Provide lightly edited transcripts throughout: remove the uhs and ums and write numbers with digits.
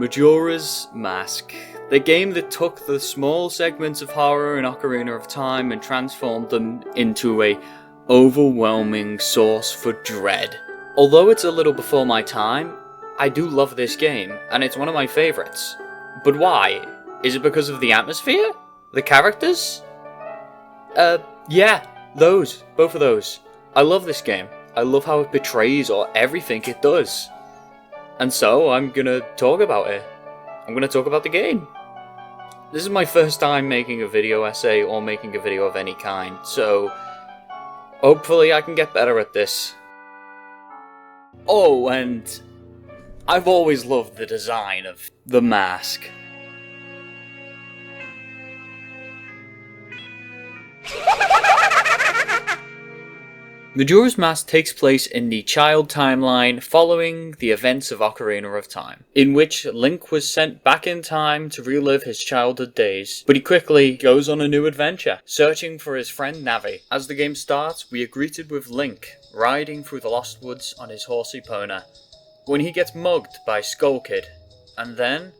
Majora's Mask, the game that took the small segments of horror in Ocarina of Time and transformed them into a overwhelming source for dread. Although it's a little before my time, I do love this game, and it's one of my favourites. But why? Is it because of the atmosphere? The characters? Yeah, those. Both of those. I love this game. I love how it betrays everything it does. And so, I'm gonna talk about it. I'm gonna talk about the game. This is my first time making a video essay or making a video of any kind, so hopefully I can get better at this. Oh, and I've always loved the design of the mask. Majora's Mask takes place in the child timeline following the events of Ocarina of Time, in which Link was sent back in time to relive his childhood days, but he quickly goes on a new adventure, searching for his friend Navi. As the game starts, we are greeted with Link riding through the Lost Woods on his horsey Epona, when he gets mugged by Skull Kid, and then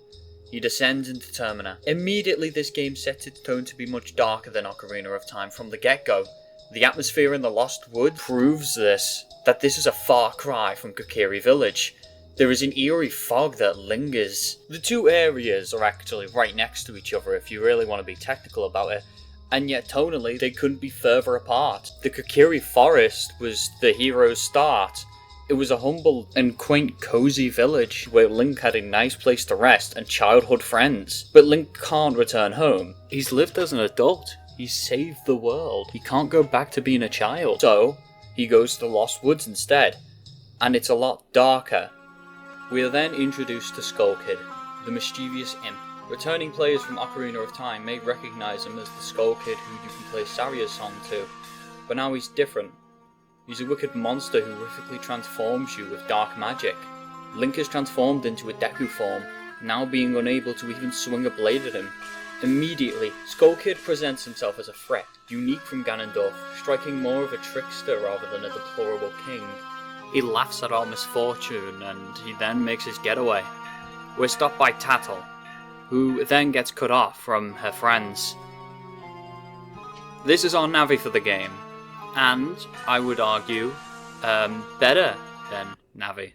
he descends into Termina. Immediately this game sets its tone to be much darker than Ocarina of Time from the get-go. The atmosphere in the Lost Wood proves that this is a far cry from Kokiri Village. There is an eerie fog that lingers. The two areas are actually right next to each other if you really want to be technical about it, and yet tonally they couldn't be further apart. The Kokiri Forest was the hero's start. It was a humble and quaint cozy village where Link had a nice place to rest and childhood friends. But Link can't return home. He's lived as an adult. He saved the world. He can't go back to being a child. So, he goes to the Lost Woods instead. And it's a lot darker. We are then introduced to Skull Kid, the mischievous imp. Returning players from Ocarina of Time may recognize him as the Skull Kid who you can play Saria's song to. But now he's different. He's a wicked monster who horrifically transforms you with dark magic. Link is transformed into a Deku form, now being unable to even swing a blade at him. Immediately, Skull Kid presents himself as a threat, unique from Ganondorf, striking more of a trickster rather than a deplorable king. He laughs at our misfortune, and he then makes his getaway. We're stopped by Tattle, who then gets cut off from her friends. This is our Navi for the game, and, I would argue, better than Navi.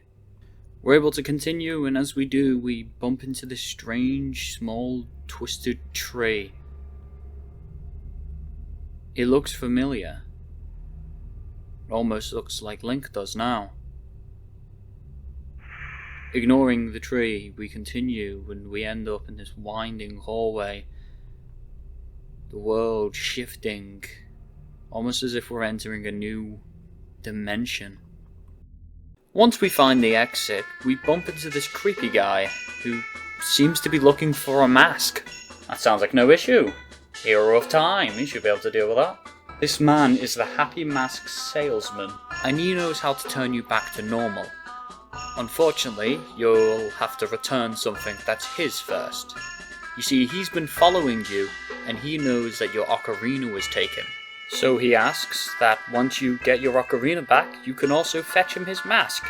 We're able to continue, and as we do, we bump into this strange, small, twisted tree. It looks familiar. It almost looks like Link does now. Ignoring the tree, we continue, and we end up in this winding hallway. The world shifting, almost as if we're entering a new dimension. Once we find the exit, we bump into this creepy guy, who seems to be looking for a mask. That sounds like no issue. Hero of Time, he should be able to deal with that. This man is the Happy Mask salesman, and he knows how to turn you back to normal. Unfortunately, you'll have to return something that's his first. You see, he's been following you, and he knows that your ocarina was taken. So he asks that once you get your ocarina back, you can also fetch him his mask,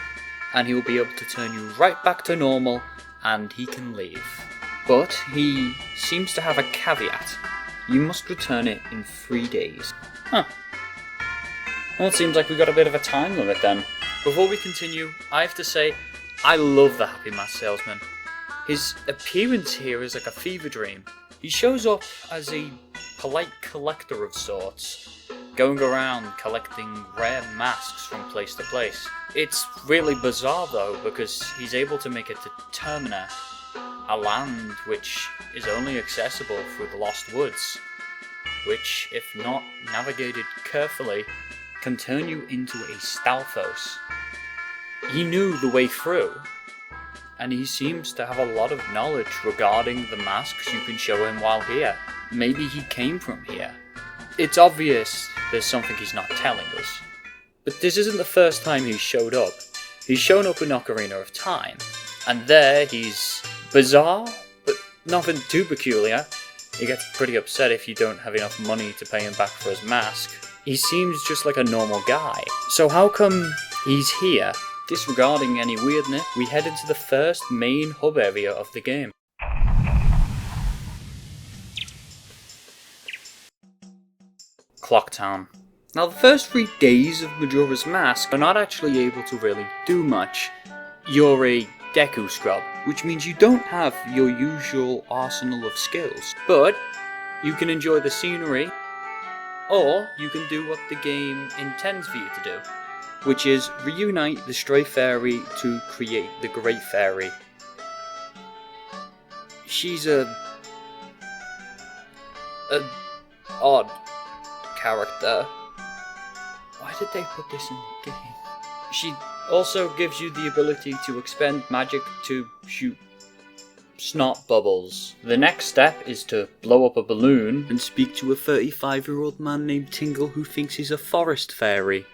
and he'll be able to turn you right back to normal, and he can leave. But he seems to have a caveat. You must return it in 3 days. Huh. Well, it seems like we got a bit of a time limit then. Before we continue, I have to say, I love the Happy Mask Salesman. His appearance here is like a fever dream. He shows up as a polite collector of sorts, going around collecting rare masks from place to place. It's really bizarre though, because he's able to make it to Termina, a land which is only accessible through the Lost Woods, which, if not navigated carefully, can turn you into a Stalfos. He knew the way through, and he seems to have a lot of knowledge regarding the masks you can show him while here. Maybe he came from here. It's obvious there's something he's not telling us. But this isn't the first time he's showed up. He's shown up in Ocarina of Time, and there he's bizarre, but nothing too peculiar. He gets pretty upset if you don't have enough money to pay him back for his mask. He seems just like a normal guy. So how come he's here Disregarding any weirdness, we head into the first main hub area of the game. Clocktown. Now, the first 3 days of Majora's Mask are not actually able to really do much. You're a Deku scrub, which means you don't have your usual arsenal of skills. But you can enjoy the scenery, or you can do what the game intends for you to do, which is reunite the Stray Fairy to create the Great Fairy. She's a odd character. Why did they put this in the game? She also gives you the ability to expend magic to shoot snot bubbles. The next step is to blow up a balloon and speak to a 35-year-old man named Tingle who thinks he's a forest fairy.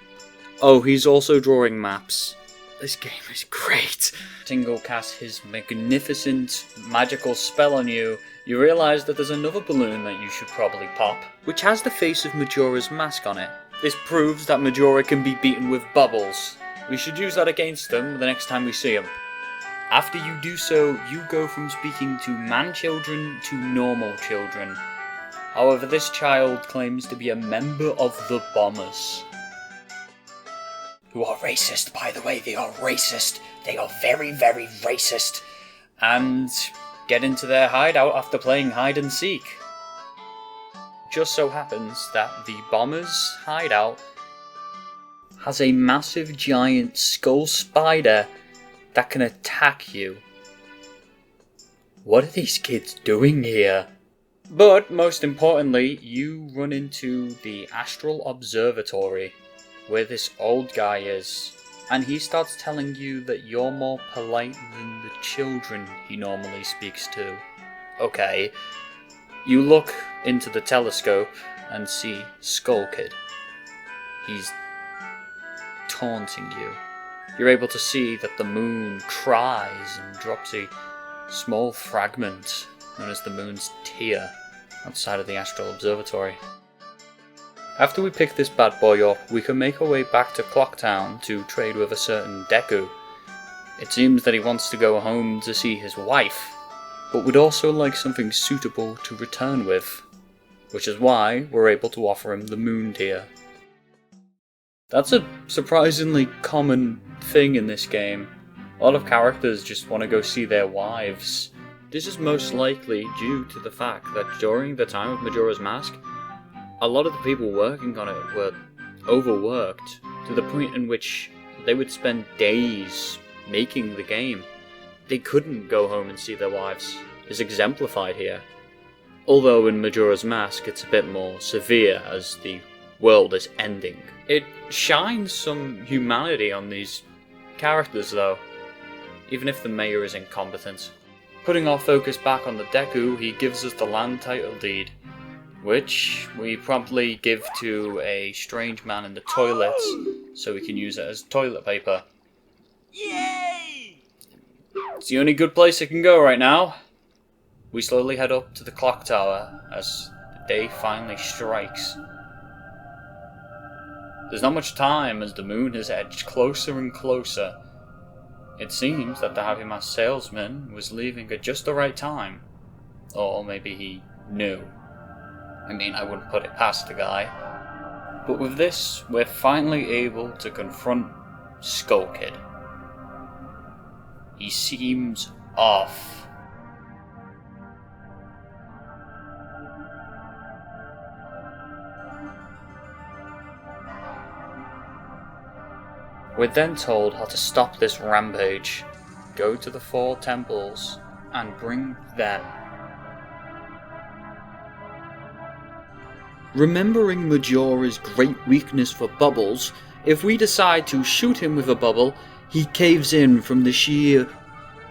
Oh, he's also drawing maps. This game is great. Tingle casts his magnificent magical spell on you. You realise that there's another balloon that you should probably pop, which has the face of Majora's Mask on it. This proves that Majora can be beaten with bubbles. We should use that against them the next time we see them. After you do so, you go from speaking to man-children to normal children. However, this child claims to be a member of the Bombers. Who are racist, by the way, they are racist. They are very, very racist. And get into their hideout after playing hide and seek. Just so happens that the Bombers' hideout has a massive giant skull spider that can attack you. What are these kids doing here? But most importantly, you run into the Astral Observatory, where this old guy is, and he starts telling you that you're more polite than the children he normally speaks to. Okay, you look into the telescope and see Skull Kid. He's taunting you. You're able to see that the moon cries and drops a small fragment known as the moon's tear outside of the Astral Observatory. After we pick this bad boy up, we can make our way back to Clocktown to trade with a certain Deku. It seems that he wants to go home to see his wife, but would also like something suitable to return with, which is why we're able to offer him the moon tear. That's a surprisingly common thing in this game. A lot of characters just want to go see their wives. This is most likely due to the fact that during the time of Majora's Mask, a lot of the people working on it were overworked to the point in which they would spend days making the game. They couldn't go home and see their wives. It's exemplified here. Although in Majora's Mask it's a bit more severe as the world is ending. It shines some humanity on these characters though, even if the mayor is incompetent. Putting our focus back on the Deku, he gives us the land title deed, which we promptly give to a strange man in the toilets so we can use it as toilet paper. Yay! It's the only good place it can go right now. We slowly head up to the clock tower as the day finally strikes. There's not much time as the moon has edged closer and closer. It seems that the Happy Mask salesman was leaving at just the right time. Or maybe he knew. I mean, I wouldn't put it past the guy. But with this, we're finally able to confront Skull Kid. He seems off. We're then told how to stop this rampage, go to the 4 temples, and bring them. Remembering Majora's great weakness for bubbles, if we decide to shoot him with a bubble, he caves in from the sheer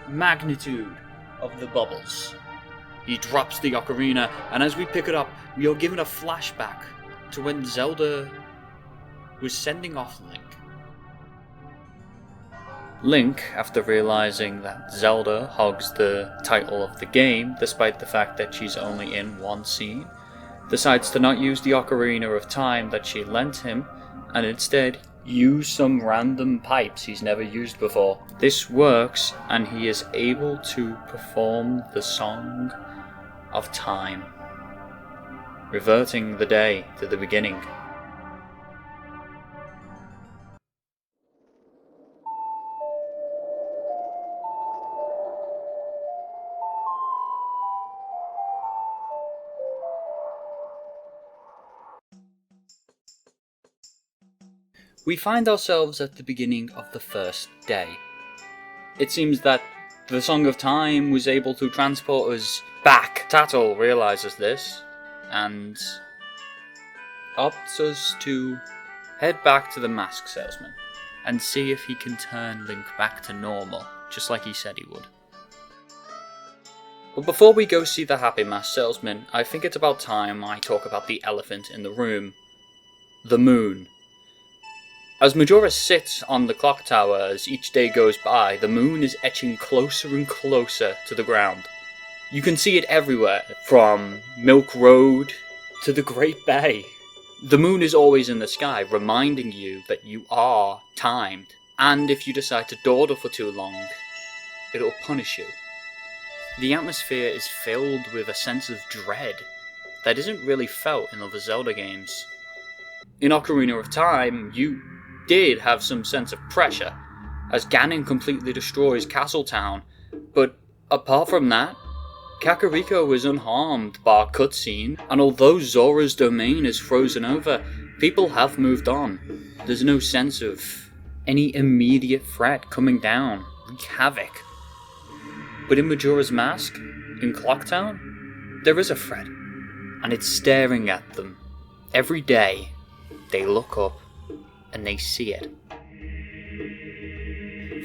magnitude of the bubbles. He drops the ocarina, and as we pick it up, we are given a flashback to when Zelda was sending off Link. Link, after realizing that Zelda hogs the title of the game, despite the fact that she's only in one scene, decides to not use the Ocarina of Time that she lent him, and instead use some random pipes he's never used before. This works, and he is able to perform the Song of Time, reverting the day to the beginning. We find ourselves at the beginning of the first day. It seems that the Song of Time was able to transport us back. Tattle realizes this and opts us to head back to the mask salesman and see if he can turn Link back to normal, just like he said he would. But before we go see the happy mask salesman, I think it's about time I talk about the elephant in the room. The moon. As Majora sits on the clock tower as each day goes by, the moon is etching closer and closer to the ground. You can see it everywhere, from Milk Road to the Great Bay. The moon is always in the sky, reminding you that you are timed, and if you decide to dawdle for too long, it'll punish you. The atmosphere is filled with a sense of dread that isn't really felt in other Zelda games. In Ocarina of Time, you did have some sense of pressure, as Ganon completely destroys Castletown, but apart from that, Kakariko is unharmed by a cutscene, and although Zora's domain is frozen over, people have moved on. There's no sense of any immediate threat coming down, wreak havoc. But in Majora's Mask, in Clocktown, there is a threat, and it's staring at them. Every day, they look up, and they see it.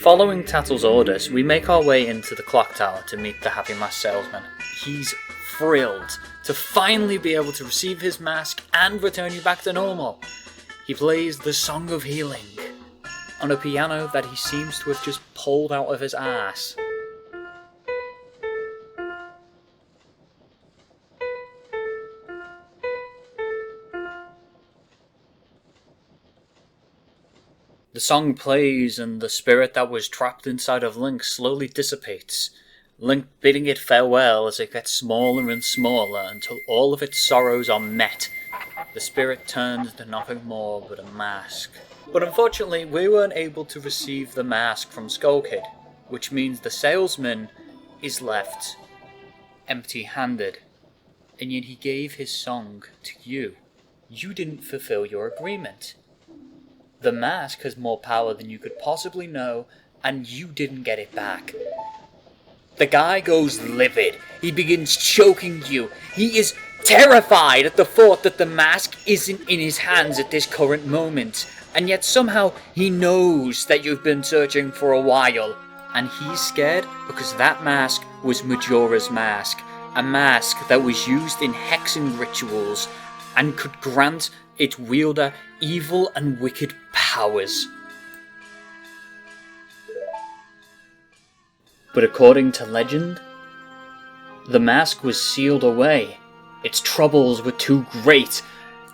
Following Tattle's orders, we make our way into the clock tower to meet the Happy Mask salesman. He's thrilled to finally be able to receive his mask and return you back to normal. He plays the Song of Healing on a piano that he seems to have just pulled out of his ass. The song plays and the spirit that was trapped inside of Link slowly dissipates, Link bidding it farewell as it gets smaller and smaller until all of its sorrows are met. The spirit turns to nothing more but a mask. But unfortunately, we weren't able to receive the mask from Skull Kid, which means the salesman is left empty-handed. And yet he gave his song to you. You didn't fulfill your agreement. The mask has more power than you could possibly know, and you didn't get it back. The guy goes livid. He begins choking you. He is terrified at the thought that the mask isn't in his hands at this current moment, and yet somehow he knows that you've been searching for a while. And he's scared because that mask was Majora's mask, a mask that was used in hexing rituals and could grant its wielder evil and wicked powers. But according to legend, the mask was sealed away. Its troubles were too great,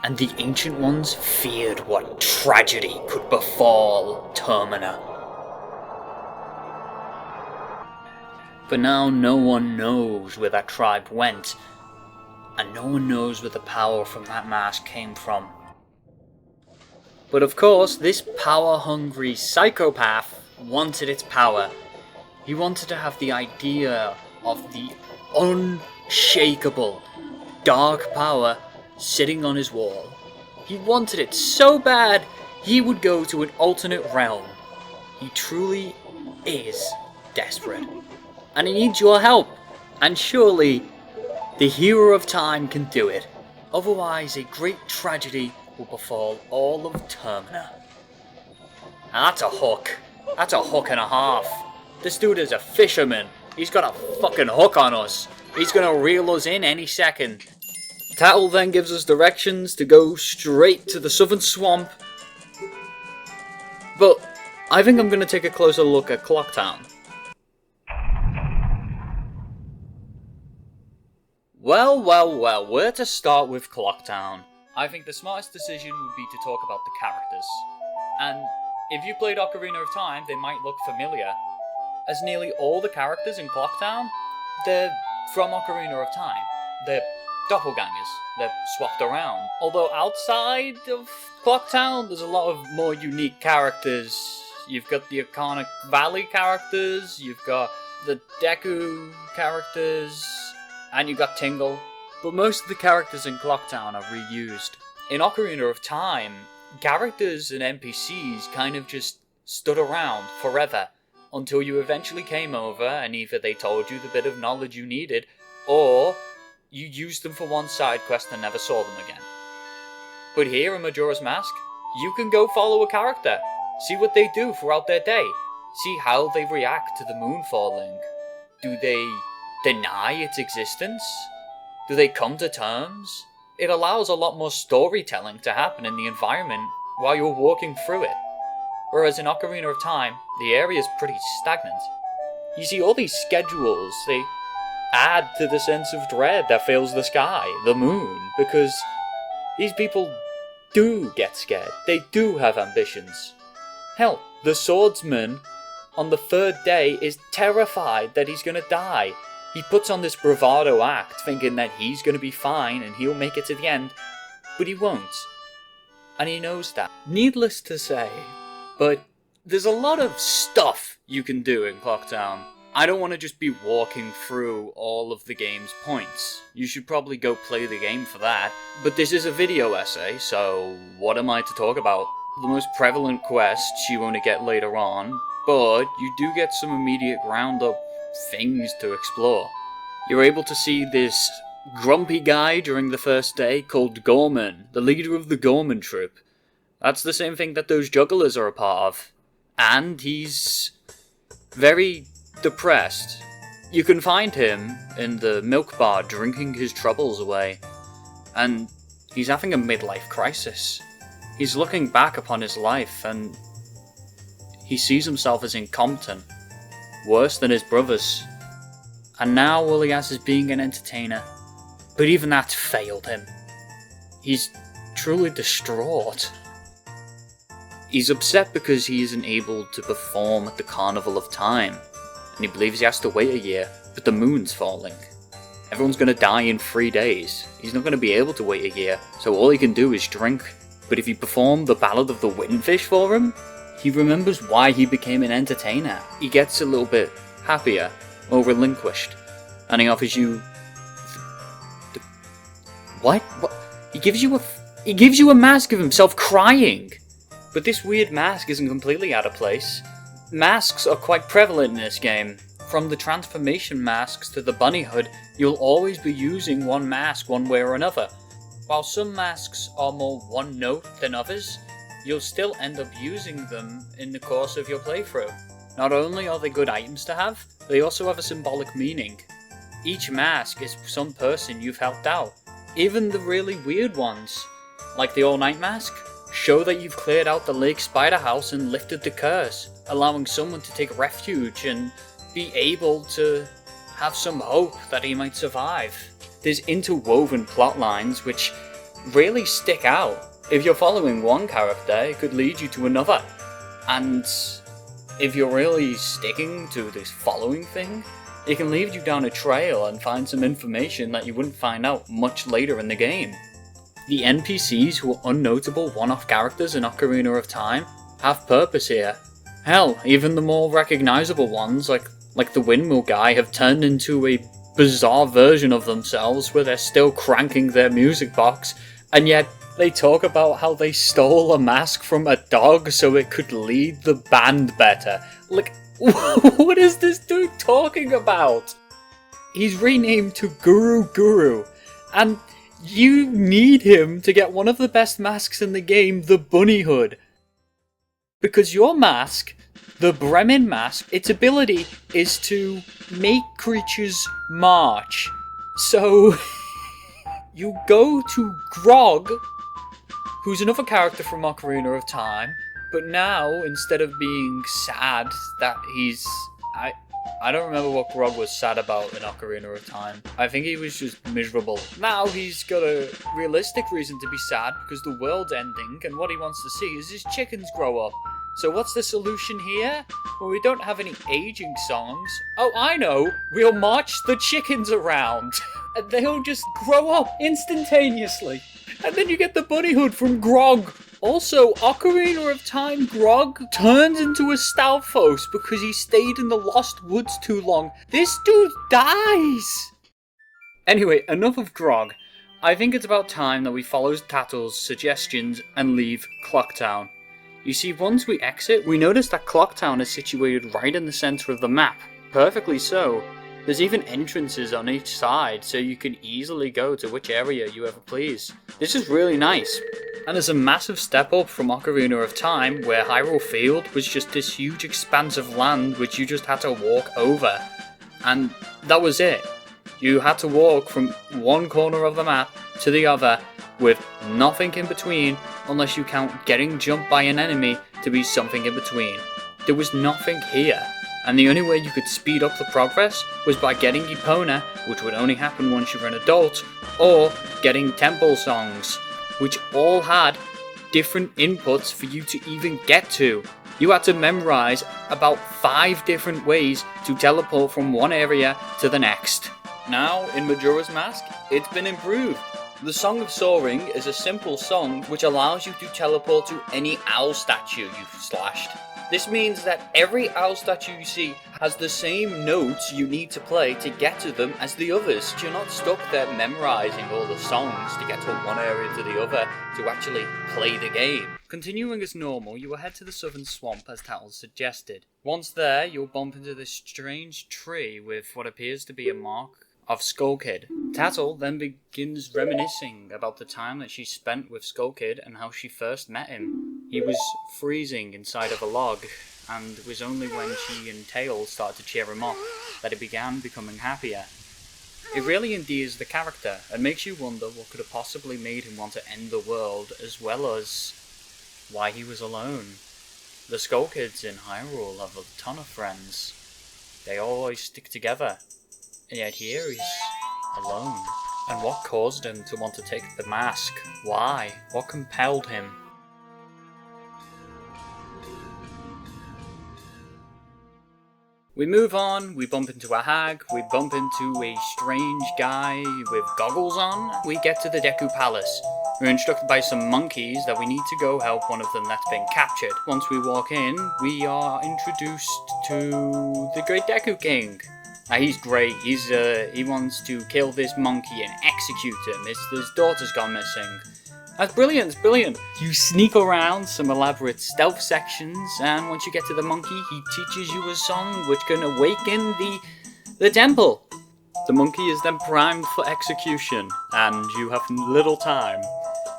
and the Ancient Ones feared what tragedy could befall Termina. But now no one knows where that tribe went, and no one knows where the power from that mask came from. But of course, this power-hungry psychopath wanted its power. He wanted to have the idea of the unshakable dark power sitting on his wall. He wanted it so bad, he would go to an alternate realm. He truly is desperate. And he needs your help. And surely, the hero of time can do it. Otherwise, a great tragedy will befall all of Termina. And that's a hook. That's a hook and a half. This dude is a fisherman. He's got a fucking hook on us. He's gonna reel us in any second. Tattle then gives us directions to go straight to the southern swamp. But I think I'm gonna take a closer look at Clocktown. Well, where to start with Clocktown? I think the smartest decision would be to talk about the characters. And if you played Ocarina of Time, they might look familiar, as nearly all the characters in Clocktown, they're from Ocarina of Time. They're doppelgangers. They're swapped around. Although outside of Clocktown, there's a lot of more unique characters. You've got the iconic Valley characters, you've got the Deku characters, and you've got Tingle. But most of the characters in Clocktown are reused. In Ocarina of Time, characters and NPCs kind of just stood around forever, until you eventually came over and either they told you the bit of knowledge you needed, or you used them for one side quest and never saw them again. But here in Majora's Mask, you can go follow a character, see what they do throughout their day, see how they react to the moon falling. Do they deny its existence? Do they come to terms? It allows a lot more storytelling to happen in the environment while you're walking through it. Whereas in Ocarina of Time, the area is pretty stagnant. You see, all these schedules, they add to the sense of dread that fills the sky, the moon, because these people do get scared. They do have ambitions. Hell, the swordsman on the third day is terrified that he's gonna die. He puts on this bravado act, thinking that he's gonna be fine and he'll make it to the end, but he won't. And he knows that. Needless to say, but there's a lot of stuff you can do in Clocktown. I don't want to just be walking through all of the game's points. You should probably go play the game for that. But this is a video essay, so what am I to talk about? The most prevalent quests you only get later on, but you do get some immediate ground-up things to explore. You're able to see this grumpy guy during the first day called Gorman, the leader of the Gorman troop. That's the same thing that those jugglers are a part of. And he's very depressed. You can find him in the milk bar drinking his troubles away. And he's having a midlife crisis. He's looking back upon his life and he sees himself as incompetent. Worse than his brothers. And now all he has is being an entertainer. But even that's failed him. He's truly distraught. He's upset because he isn't able to perform at the Carnival of Time, and he believes he has to wait a year, but the moon's falling. Everyone's gonna die in 3 days. He's not gonna be able to wait a year, so all he can do is drink. But if you perform the Ballad of the Windfish for him, he remembers why he became an entertainer. He gets a little bit happier, or relinquished, and he offers you... What? He gives you a mask of himself crying! But this weird mask isn't completely out of place. Masks are quite prevalent in this game. From the transformation masks to the bunny hood, you'll always be using one mask one way or another. While some masks are more one note than others, you'll still end up using them in the course of your playthrough. Not only are they good items to have, they also have a symbolic meaning. Each mask is some person you've helped out. Even the really weird ones, like the all-night mask, show that you've cleared out the Lake Spider house and lifted the curse, allowing someone to take refuge and be able to have some hope that he might survive. There's interwoven plot lines which really stick out. If you're following one character, it could lead you to another. And if you're really sticking to this following thing, it can lead you down a trail and find some information that you wouldn't find out much later in the game. The NPCs, who are unnotable one-off characters in Ocarina of Time, have purpose here. Hell, even the more recognizable ones, like the windmill guy, have turned into a bizarre version of themselves where they're still cranking their music box, and yet they talk about how they stole a mask from a dog so it could lead the band better. Like, what is this dude talking about? He's renamed to Guru, and you need him to get one of the best masks in the game, the bunny hood. Because your mask, the Bremen mask, its ability is to make creatures march. So, you go to Grog, who's another character from Ocarina of Time, but now, instead of being sad that he's... I don't remember what Grog was sad about in Ocarina of Time. I think he was just miserable. Now he's got a realistic reason to be sad because the world's ending and what he wants to see is his chickens grow up. So what's the solution here? Well, we don't have any aging songs. Oh, I know! We'll march the chickens around! And they'll just grow up instantaneously. And then you get the bunny hood from Grog. Also, Ocarina of Time Grog turns into a Stalfos because he stayed in the Lost Woods too long. This dude dies! Anyway, enough of Grog. I think it's about time that we follow Tattle's suggestions and leave Clocktown. You see, once we exit, we notice that Clocktown is situated right in the centre of the map. Perfectly so. There's even entrances on each side, so you can easily go to which area you ever please. This is really nice. And there's a massive step up from Ocarina of Time, where Hyrule Field was just this huge expanse of land which you just had to walk over. And that was it. You had to walk from one corner of the map to the other with nothing in between, unless you count getting jumped by an enemy to be something in between. There was nothing here. And the only way you could speed up the progress was by getting Epona, which would only happen once you were an adult, or getting temple songs, which all had different inputs for you to even get to. You had to memorize about 5 different ways to teleport from one area to the next. Now, in Majora's Mask, it's been improved. The Song of Soaring is a simple song which allows you to teleport to any owl statue you've slashed. This means that every owl statue you see has the same notes you need to play to get to them as the others. You're not stuck there memorizing all the songs to get from one area to the other to actually play the game. Continuing as normal, you will head to the southern swamp as Tattle suggested. Once there, you'll bump into this strange tree with what appears to be a mark of Skull Kid. Tattle then begins reminiscing about the time that she spent with Skull Kid and how she first met him. He was freezing inside of a log, and it was only when she and Tails started to cheer him up that he began becoming happier. It really endears the character, and makes you wonder what could have possibly made him want to end the world, as well as why he was alone. The Skull Kids in Hyrule have a ton of friends. They always stick together. And yet here he's alone. And what caused him to want to take the mask? Why? What compelled him? We move on, we bump into a hag, we bump into a strange guy with goggles on. We get to the Deku Palace. We're instructed by some monkeys that we need to go help one of them that's been captured. Once we walk in, we are introduced to the Great Deku King. He's great. He wants to kill this monkey and execute him. His daughter's gone missing. That's brilliant, it's brilliant. You sneak around some elaborate stealth sections, and once you get to the monkey, he teaches you a song which can awaken the temple. The monkey is then primed for execution, and you have little time.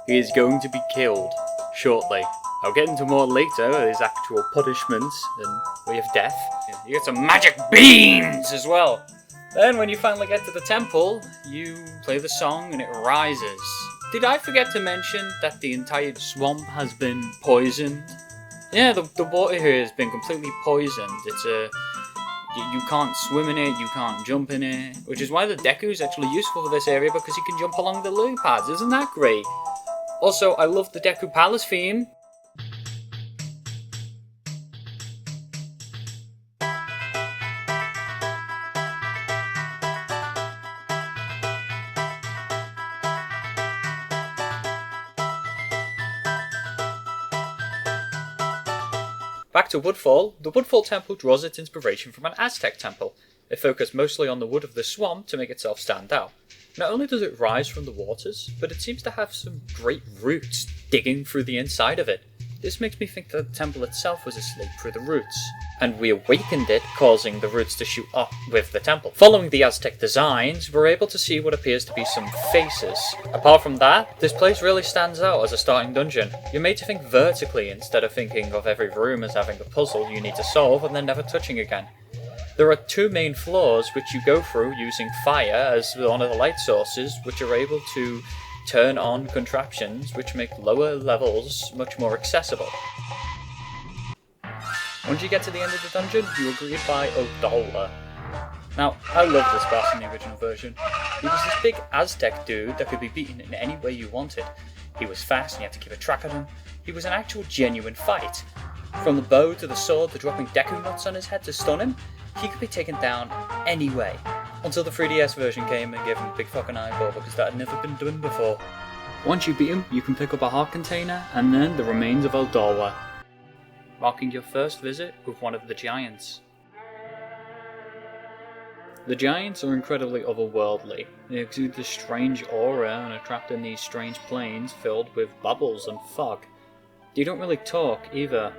He is going to be killed shortly. I'll get into more later, his actual punishments and way of death. You get some magic beans as well. Then when you finally get to the temple, you play the song and it rises. Did I forget to mention that the entire swamp has been poisoned? Yeah, the water here has been completely poisoned. It's you can't swim in it, you can't jump in it, which is why the Deku is actually useful for this area because you can jump along the lily pads. Isn't that great? Also, I love the Deku Palace theme. Back to Woodfall, the Woodfall Temple draws its inspiration from an Aztec temple. It focused mostly on the wood of the swamp to make itself stand out. Not only does it rise from the waters, but it seems to have some great roots digging through the inside of it. This makes me think that the temple itself was asleep through the roots, and we awakened it, causing the roots to shoot up with the temple. Following the Aztec designs, we're able to see what appears to be some faces. Apart from that, this place really stands out as a starting dungeon. You're made to think vertically instead of thinking of every room as having a puzzle you need to solve and then never touching again. There are 2 main floors which you go through using fire as one of the light sources, which are able to turn on contraptions which make lower levels much more accessible. Once you get to the end of the dungeon, you are greeted by Odola. Now, I love this boss in the original version. He was this big Aztec dude that could be beaten in any way you wanted. He was fast and you had to keep a track of him. He was an actual genuine fight. From the bow to the sword to dropping Deku nuts on his head to stun him, he could be taken down any way. Until the 3DS version came and gave him a big fucking eyeball because that had never been done before. Once you beat him, you can pick up a heart container and then the remains of Eldorwa, marking your first visit with one of the giants. The giants are incredibly otherworldly. They exude this strange aura and are trapped in these strange planes filled with bubbles and fog. They don't really talk either.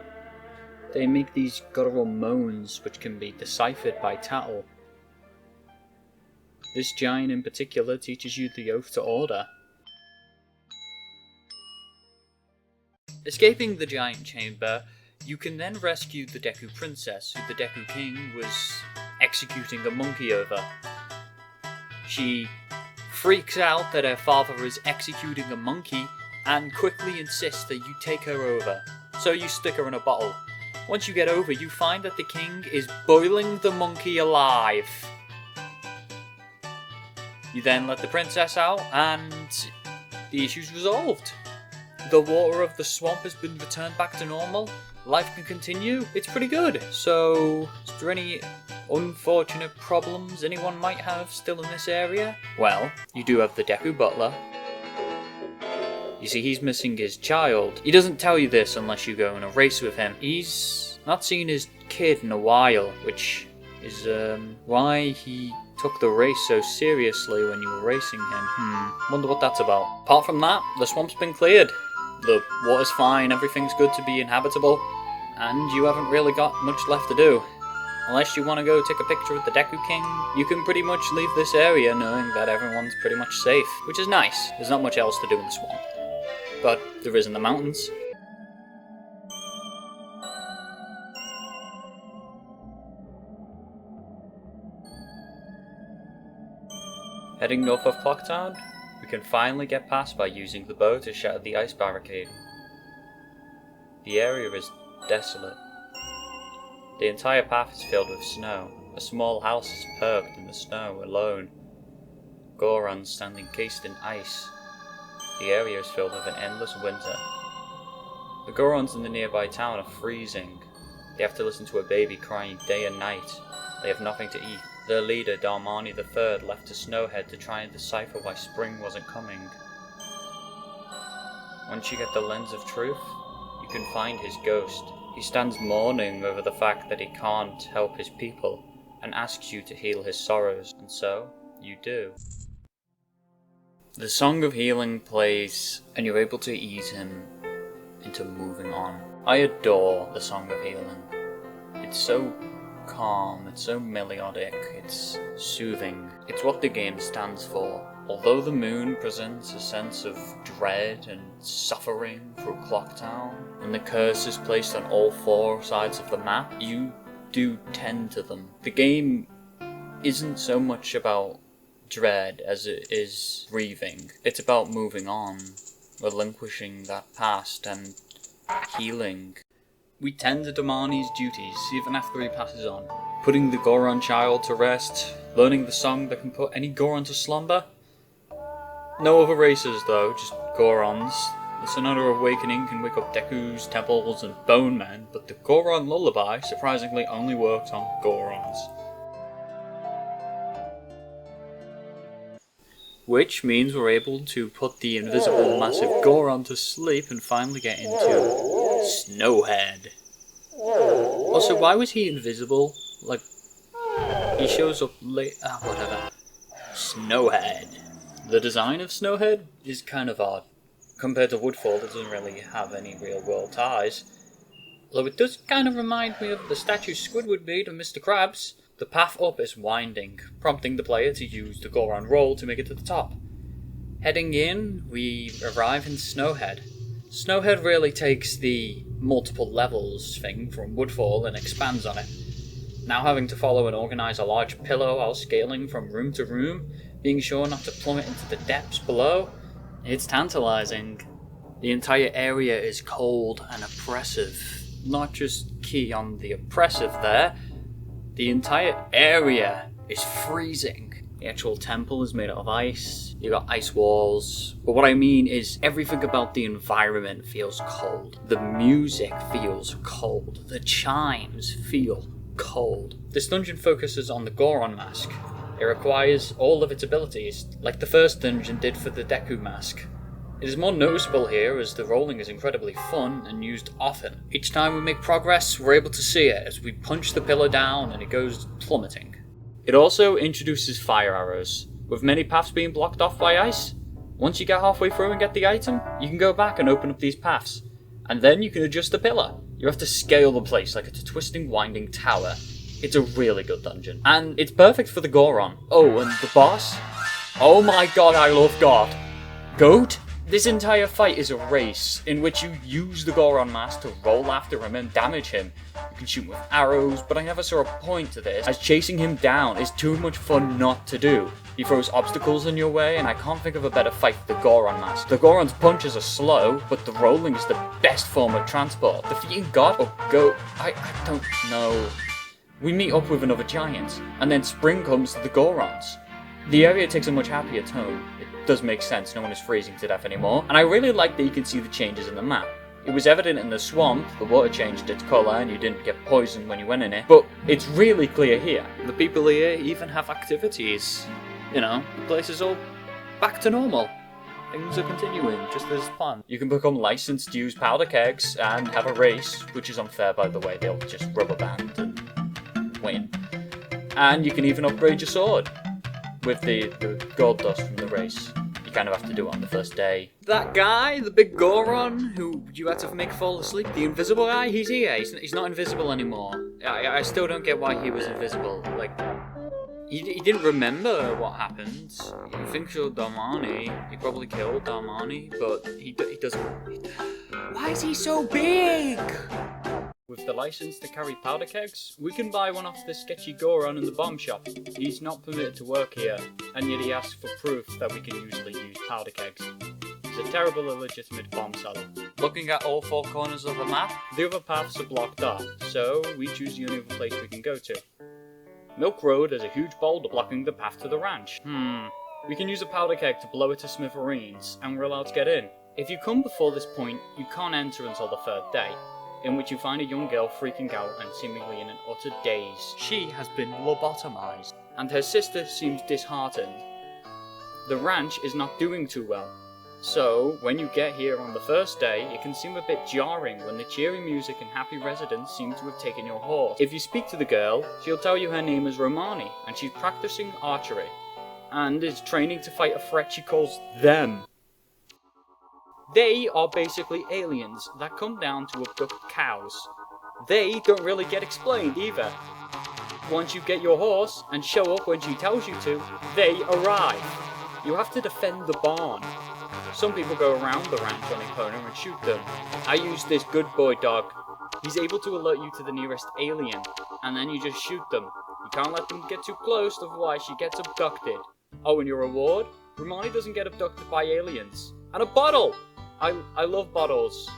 They make these guttural moans which can be deciphered by tattle. This giant in particular teaches you the oath to order. Escaping the giant chamber, you can then rescue the Deku princess, who the Deku king was executing a monkey over. She freaks out that her father is executing a monkey and quickly insists that you take her over, so you stick her in a bottle. Once you get over, you find that the king is boiling the monkey alive. You then let the princess out and the issue's resolved. The water of the swamp has been returned back to normal. Life can continue. It's pretty good. So, is there any unfortunate problems anyone might have still in this area? Well, you do have the Deku butler. You see, he's missing his child. He doesn't tell you this unless you go in a race with him. He's not seen his kid in a while, which is why he took the race so seriously when you were racing him. Wonder what that's about. Apart from that, the swamp's been cleared. The water's fine, everything's good to be inhabitable, and you haven't really got much left to do. Unless you want to go take a picture with the Deku King, you can pretty much leave this area knowing that everyone's pretty much safe, which is nice. There's not much else to do in the swamp. But there is in the mountains. Heading north of Clocktown, we can finally get past by using the bow to shatter the ice barricade. The area is desolate. The entire path is filled with snow. A small house is perched in the snow alone. Gorons stand encased in ice. The area is filled with an endless winter. The Gorons in the nearby town are freezing. They have to listen to a baby crying day and night. They have nothing to eat. Their leader, Darmani III, left to Snowhead to try and decipher why spring wasn't coming. Once you get the lens of truth, you can find his ghost. He stands mourning over the fact that he can't help his people, and asks you to heal his sorrows, and so, you do. The Song of Healing plays, and you're able to ease him into moving on. I adore the Song of Healing. It's so calm, it's so melodic, it's soothing. It's what the game stands for. Although the moon presents a sense of dread and suffering through Clocktown, and the curse is placed on all four sides of the map, you do tend to them. The game isn't so much about dread as it is grieving. It's about moving on, relinquishing that past and healing. We tend to Damani's duties even after he passes on. Putting the Goron child to rest, learning the song that can put any Goron to slumber. No other races though, just Gorons. The Sonata of Awakening can wake up Deku's, Temples and Bone Men, but the Goron Lullaby surprisingly only works on Gorons. Which means we're able to put the invisible massive Goron to sleep and finally get into Snowhead. Also, why was he invisible? Like, he shows up late. Whatever. Snowhead. The design of Snowhead is kind of odd. Compared to Woodfall, it doesn't really have any real world ties. Although it does kind of remind me of the statue Squidward made of Mr. Krabs. The path up is winding, prompting the player to use the Goron roll to make it to the top. Heading in, we arrive in Snowhead. Snowhead really takes the multiple levels thing from Woodfall and expands on it. Now having to follow and organise a large pillar while scaling from room to room, being sure not to plummet into the depths below, it's tantalising. The entire area is cold and oppressive. Not just key on the oppressive there, the entire area is freezing. The actual temple is made out of ice. You got ice walls. But what I mean is everything about the environment feels cold. The music feels cold. The chimes feel cold. This dungeon focuses on the Goron mask. It requires all of its abilities, like the first dungeon did for the Deku mask. It is more noticeable here as the rolling is incredibly fun and used often. Each time we make progress, we're able to see it as we punch the pillar down and it goes plummeting. It also introduces fire arrows, with many paths being blocked off by ice. Once you get halfway through and get the item, you can go back and open up these paths, and then you can adjust the pillar. You have to scale the place like it's a twisting, winding tower. It's a really good dungeon, and it's perfect for the Goron. Oh, and the boss? Oh my god, I love God. Goat? This entire fight is a race in which you use the Goron mask to roll after him and damage him. You can shoot him with arrows, but I never saw a point to this, as chasing him down is too much fun not to do. He throws obstacles in your way, and I can't think of a better fight for the Goron mask. The Goron's punches are slow, but the rolling is the best form of transport. Defeating God or Goat? I don't know. We meet up with another giant, and then spring comes to the Gorons. The area takes a much happier tone. It does make sense, no one is freezing to death anymore, and I really like that you can see the changes in the map. It was evident in the swamp, the water changed its colour and you didn't get poisoned when you went in it, but it's really clear here. The people here even have activities. You know, the place is all back to normal. Things are continuing just as planned. You can become licensed to use powder kegs and have a race, which is unfair by the way, they'll just rubber band and win. And you can even upgrade your sword with the gold dust from the race. You kind of have to do it on the first day. That guy, the big Goron, who you had to make fall asleep, the invisible guy, he's here. He's not invisible anymore. I still don't get why he was invisible. Like, he didn't remember what happened. He thinks you're Darmani. He probably killed Darmani, but he doesn't. Why is he so big? With the license to carry powder kegs, we can buy one off the sketchy Goron in the bomb shop. He's not permitted to work here, and yet he asks for proof that we can usually use powder kegs. He's a terrible illegitimate bomb seller. Looking at all four corners of the map, the other paths are blocked off, so we choose the only other place we can go to. Milk Road has a huge boulder blocking the path to the ranch. We can use a powder keg to blow it to smithereens, and we're allowed to get in. If you come before this point, you can't enter until the third day, in which you find a young girl freaking out and seemingly in an utter daze. She has been lobotomized, and her sister seems disheartened. The ranch is not doing too well, so when you get here on the first day, it can seem a bit jarring when the cheery music and happy residents seem to have taken your horse. If you speak to the girl, she'll tell you her name is Romani, and she's practicing archery, and is training to fight a threat she calls them. They are basically aliens that come down to abduct cows. They don't really get explained either. Once you get your horse and show up when she tells you to, they arrive. You have to defend the barn. Some people go around the ranch on Epona and shoot them. I use this good boy dog. He's able to alert you to the nearest alien, and then you just shoot them. You can't let them get too close, otherwise she gets abducted. Oh, and your reward? Romani doesn't get abducted by aliens. And a bottle! I love bottles.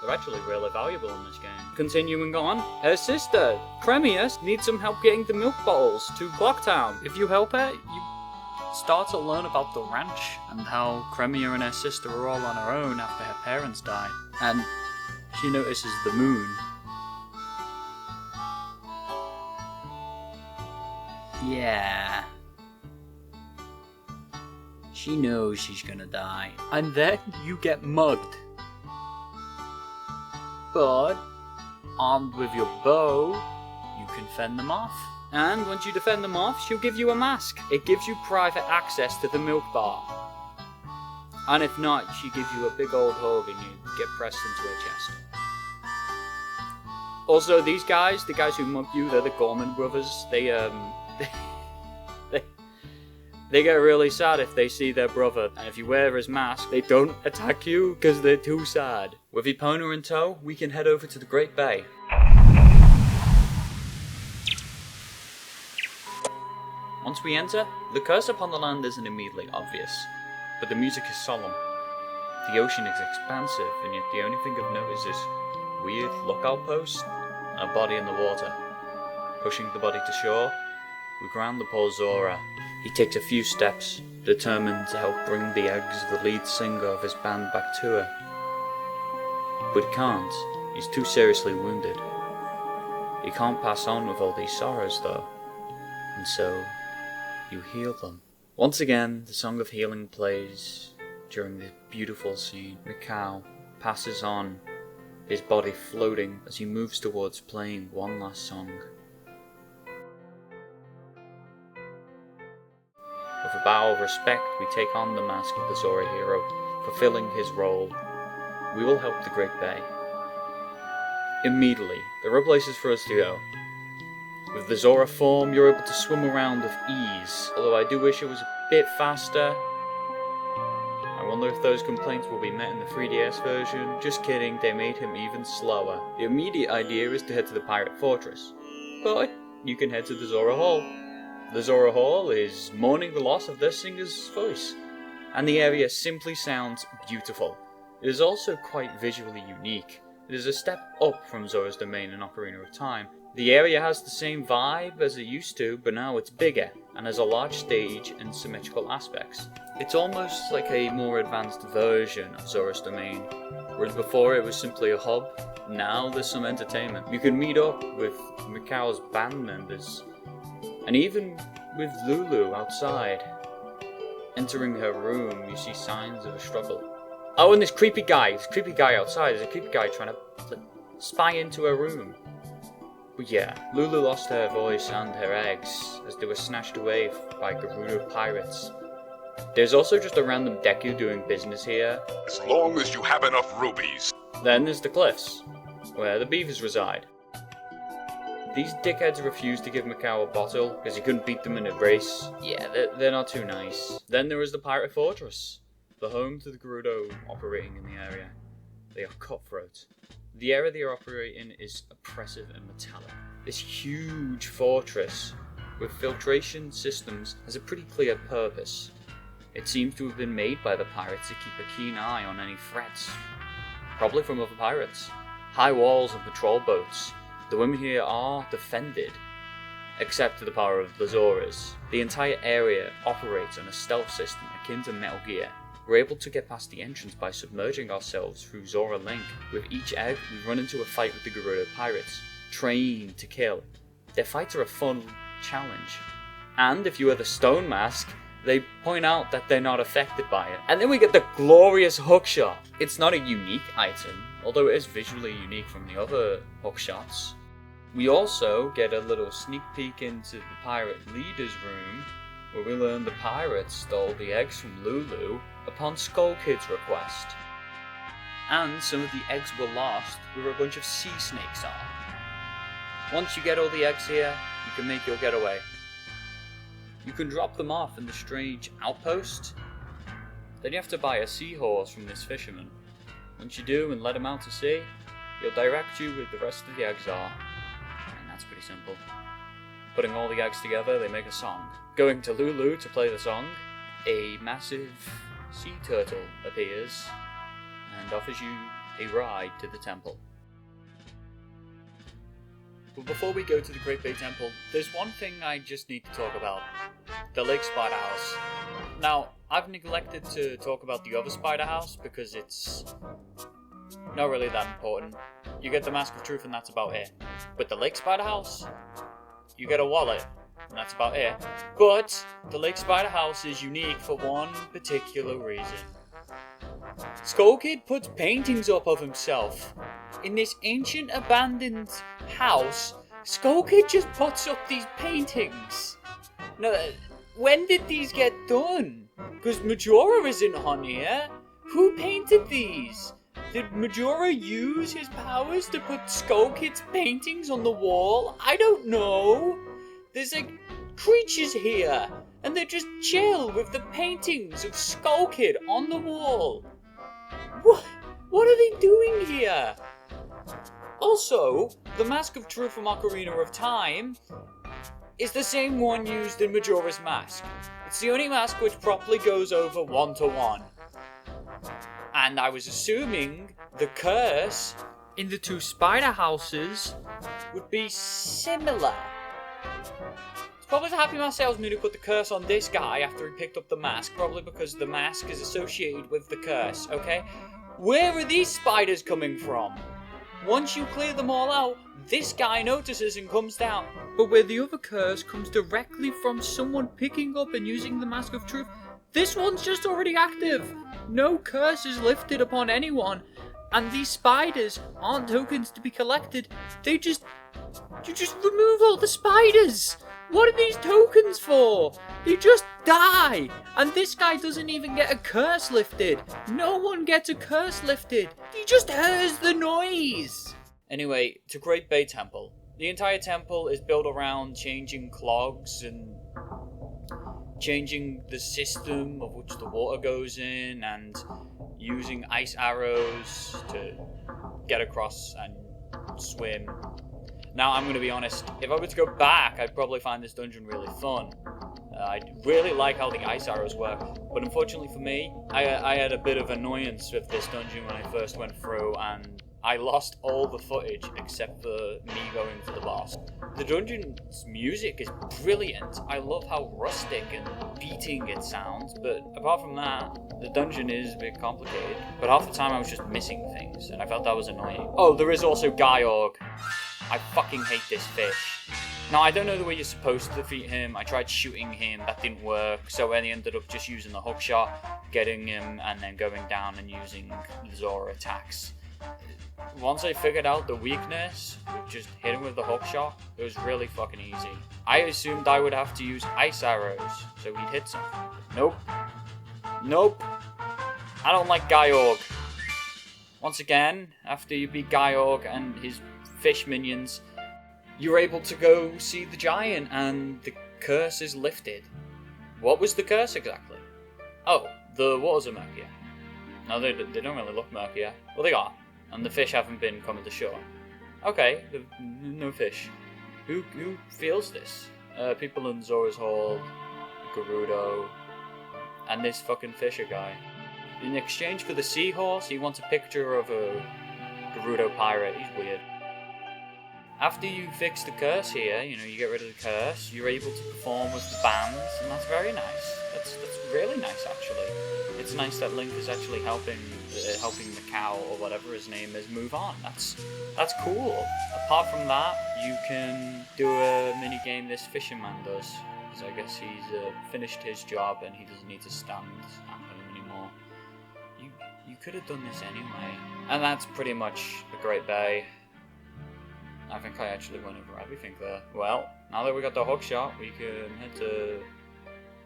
They're actually really valuable in this game. Continuing on, her sister, Cremius, needs some help getting the milk bottles to Clocktown. If you help her, you start to learn about the ranch and how Cremia and her sister are all on her own after her parents died. And she notices the moon. Yeah. She knows she's gonna die. And then you get mugged. But, armed with your bow, you can fend them off. And once you defend them off, she'll give you a mask. It gives you private access to the milk bar. And if not, she gives you a big old hug and you get pressed into her chest. Also, these guys, the guys who mug you, they're the Gorman brothers. They get really sad if they see their brother, and if you wear his mask, they don't attack you because they're too sad. With Epona in tow, we can head over to the Great Bay. Once we enter, the curse upon the land isn't immediately obvious, but the music is solemn. The ocean is expansive, and yet the only thing of note is this weird lookout post and a body in the water. Pushing the body to shore, we ground the poor Zora. He takes a few steps, determined to help bring the eggs of the lead singer of his band back to her. But he can't. He's too seriously wounded. He can't pass on with all these sorrows though, and so you heal them. Once again, the song of healing plays during this beautiful scene. Mikau passes on, his body floating as he moves towards playing one last song. With a bow of respect, we take on the mask of the Zora hero, fulfilling his role. We will help the Great Bay. Immediately, there are places for us to go. With the Zora form, you're able to swim around with ease, although I do wish it was a bit faster. I wonder if those complaints will be met in the 3DS version. Just kidding, they made him even slower. The immediate idea is to head to the Pirate Fortress, but you can head to the Zora Hall. The Zora Hall is mourning the loss of their singer's voice, and the area simply sounds beautiful. It is also quite visually unique. It is a step up from Zora's Domain in Ocarina of Time. The area has the same vibe as it used to, but now it's bigger, and has a large stage and symmetrical aspects. It's almost like a more advanced version of Zora's Domain, whereas before it was simply a hub. Now there's some entertainment. You can meet up with Mikau's band members, and even with Lulu outside. Entering her room, you see signs of a struggle. Oh, and this creepy guy outside. There's a creepy guy trying to spy into her room. But yeah, Lulu lost her voice and her eggs as they were snatched away by Gerudo pirates. There's also just a random Deku doing business here. As long as you have enough rubies. Then there's the cliffs, where the beavers reside. These dickheads refused to give Mikau a bottle because he couldn't beat them in a race. Yeah, they're not too nice. Then there is the Pirate Fortress, the home to the Gerudo operating in the area. They are cutthroat. The area they operate in is oppressive and metallic. This huge fortress with filtration systems has a pretty clear purpose. It seems to have been made by the pirates to keep a keen eye on any threats, probably from other pirates. High walls and patrol boats. The women here are defended, except for the power of the Zoras. The entire area operates on a stealth system akin to Metal Gear. We're able to get past the entrance by submerging ourselves through Zora Link. With each egg, we run into a fight with the Gerudo pirates, trained to kill. Their fights are a fun challenge. And if you wear the stone mask, they point out that they're not affected by it. And then we get the glorious hookshot. It's not a unique item, although it is visually unique from the other hookshots. We also get a little sneak peek into the pirate leader's room, where we learn the pirates stole the eggs from Lulu upon Skull Kid's request. And some of the eggs were lost where a bunch of sea snakes are. Once you get all the eggs here, you can make your getaway. You can drop them off in the strange outpost. Then you have to buy a seahorse from this fisherman. Once you do and let him out to sea, he'll direct you where the rest of the eggs are. And that's pretty simple. Putting all the eggs together, they make a song. Going to Lulu to play the song, a massive sea turtle appears and offers you a ride to the temple. But before we go to the Great Bay Temple, there's one thing I just need to talk about. The Lake Spider House. Now, I've neglected to talk about the other Spider House because it's not really that important. You get the Mask of Truth and that's about it. But the Lake Spider House, you get a wallet and that's about it. But the Lake Spider House is unique for one particular reason. Skull Kid puts paintings up of himself. In this ancient abandoned house, Skull Kid just puts up these paintings. Now, when did these get done? Because Majora isn't on here. Who painted these? Did Majora use his powers to put Skull Kid's paintings on the wall? I don't know. There's like creatures here, and they're just chill with the paintings of Skull Kid on the wall. What are they doing here? Also, the Mask of Truth from Ocarina of Time is the same one used in Majora's Mask. It's the only mask which properly goes over 1-to-1. And I was assuming the curse in the two spider houses would be similar. It's probably the Happy Mask salesman who put the curse on this guy after he picked up the mask, probably because the mask is associated with the curse, okay? Where are these spiders coming from? Once you clear them all out, this guy notices and comes down. But where the other curse comes directly from someone picking up and using the Mask of Truth, this one's just already active. No curse is lifted upon anyone, and these spiders aren't tokens to be collected. You just remove all the spiders. What are these tokens for? They just die. And this guy doesn't even get a curse lifted. No one gets a curse lifted. He just hears the noise. Anyway, to Great Bay Temple. The entire temple is built around changing clogs and changing the system of which the water goes in and using ice arrows to get across and swim. Now, I'm going to be honest, if I were to go back, I'd probably find this dungeon really fun. I really like how the ice arrows work, but unfortunately for me, I had a bit of annoyance with this dungeon when I first went through, and I lost all the footage except for me going for the boss. The dungeon's music is brilliant. I love how rustic and beating it sounds, but apart from that, the dungeon is a bit complicated. But half the time I was just missing things, and I felt that was annoying. Oh, there is also Gyorg. I fucking hate this fish. Now, I don't know the way you're supposed to defeat him. I tried shooting him, that didn't work, so I ended up just using the hook shot, getting him, and then going down and using Zora attacks. Once I figured out the weakness, just hit him with the hook shot, it was really fucking easy. I assumed I would have to use ice arrows, so he'd hit something. Nope. Nope. I don't like Gyorg. Once again, after you beat Gyorg and his fish minions, you're able to go see the giant and the curse is lifted. What was the curse exactly? Oh, the waters are murkier. No, they don't really look murkier. Well, they are. And the fish haven't been coming to shore. Okay, no fish. Who feels this? People in Zora's Hall, Gerudo, and this fucking fisher guy. In exchange for the seahorse, he wants a picture of a Gerudo pirate. He's weird. After you fix the curse here, you get rid of the curse, you're able to perform with the bands, and that's very nice. That's really nice, actually. It's nice that Link is actually helping the cow, or whatever his name is, move on. That's cool. Apart from that, you can do a mini game this fisherman does, because I guess he's finished his job and he doesn't need to stand at home anymore. You could have done this anyway. And that's pretty much the Great Bay. I think I actually went over everything there. Well, now that we got the hook shot, we can head to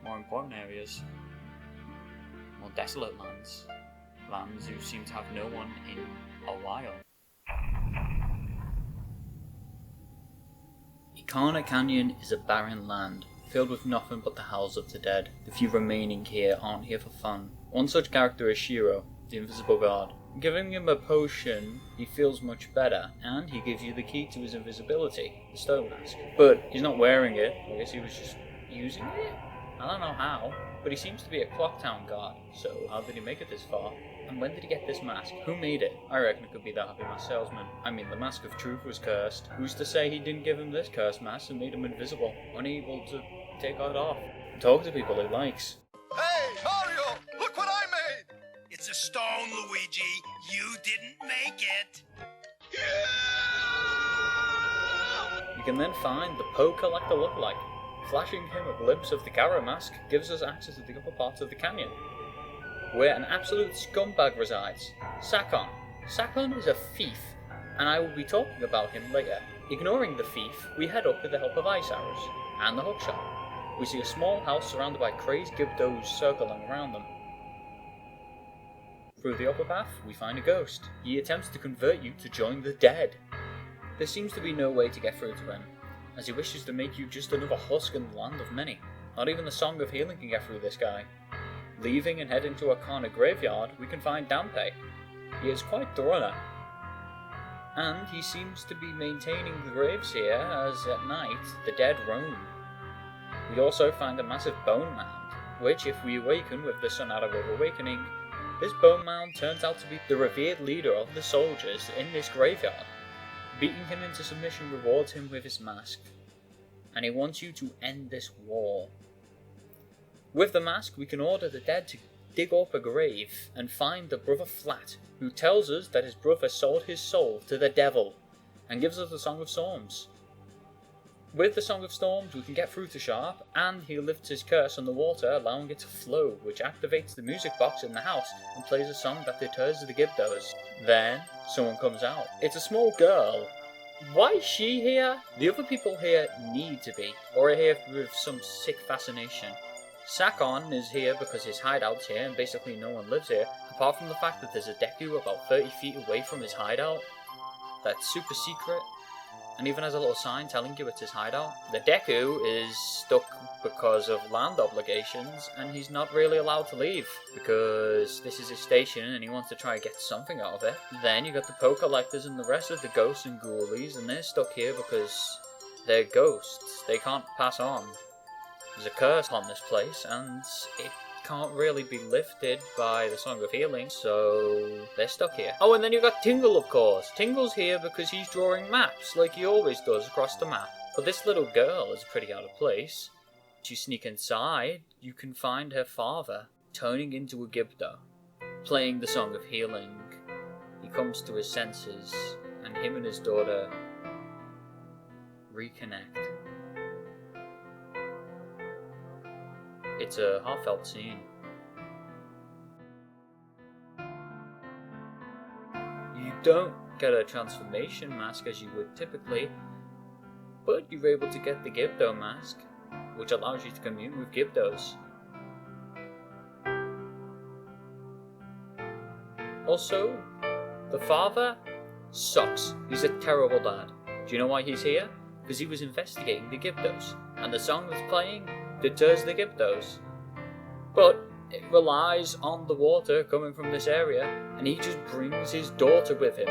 more important areas. More desolate lands. Lands who seem to have no one in a while. Ikana Canyon is a barren land, filled with nothing but the howls of the dead. The few remaining here aren't here for fun. One such character is Shiro, the invisible god. Giving him a potion, he feels much better, and he gives you the key to his invisibility, the stone mask. But he's not wearing it, I guess he was just using it? I don't know how, but he seems to be a Clocktown god, so how did he make it this far? And when did he get this mask? Who made it? I reckon it could be the Happy Mask salesman. I mean, the Mask of Truth was cursed. Who's to say he didn't give him this cursed mask and made him invisible, unable to take it off? Talk to people he likes. Hey, Mario! Look what I made! It's a stone, Luigi. You didn't make it. You can then find the Poe Collector lookalike. Flashing him a glimpse of the Gara mask gives us access to the upper parts of the canyon, where an absolute scumbag resides, Sakon. Sakon is a thief, and I will be talking about him later. Ignoring the thief, we head up with the help of ice arrows and the hookshot. We see a small house surrounded by crazed Gibdos circling around them. Through the upper path, we find a ghost. He attempts to convert you to join the dead. There seems to be no way to get through to him, as he wishes to make you just another husk in the land of many. Not even the Song of Healing can get through this guy. Leaving and heading to a Kana graveyard, we can find Dampe. He is quite the runner, and he seems to be maintaining the graves here, as at night the dead roam. We also find a massive bone mound, which, if we awaken with the Sun Out of Awakening, this bone mound turns out to be the revered leader of the soldiers in this graveyard. Beating him into submission rewards him with his mask. and he wants you to end this war. With the mask, we can order the dead to dig up a grave and find the brother Flat, who tells us that his brother sold his soul to the devil, and gives us the Song of Storms. With the Song of Storms, we can get through to Sharp, and he lifts his curse on the water, allowing it to flow, which activates the music box in the house and plays a song that deters the Gibdos. Then, someone comes out. It's a small girl. Why is she here? The other people here need to be, or are here with some sick fascination. Sakon is here because his hideout's here, and basically no one lives here, apart from the fact that there's a Deku about 30 feet away from his hideout. That's super secret, and even has a little sign telling you it's his hideout. The Deku is stuck because of land obligations, and he's not really allowed to leave, because this is his station and he wants to try and get something out of it. Then you got the Poe Collectors and the rest of the ghosts and ghoulies, and they're stuck here because they're ghosts. They can't pass on. There's a curse on this place, and it can't really be lifted by the Song of Healing, so they're stuck here. Oh, and then you've got Tingle, of course. Tingle's here because he's drawing maps, like he always does across the map. But this little girl is pretty out of place. If you sneak inside, you can find her father turning into a Gibdo, playing the Song of Healing. He comes to his senses, and him and his daughter reconnect. It's a heartfelt scene. You don't get a transformation mask as you would typically, but you're able to get the Gibdo mask, which allows you to commune with Gibdos. Also, the father sucks. He's a terrible dad. Do you know why he's here? Because he was investigating the Gibdos, and the song that's playing deters the Gibdos. But it relies on the water coming from this area, and he just brings his daughter with him.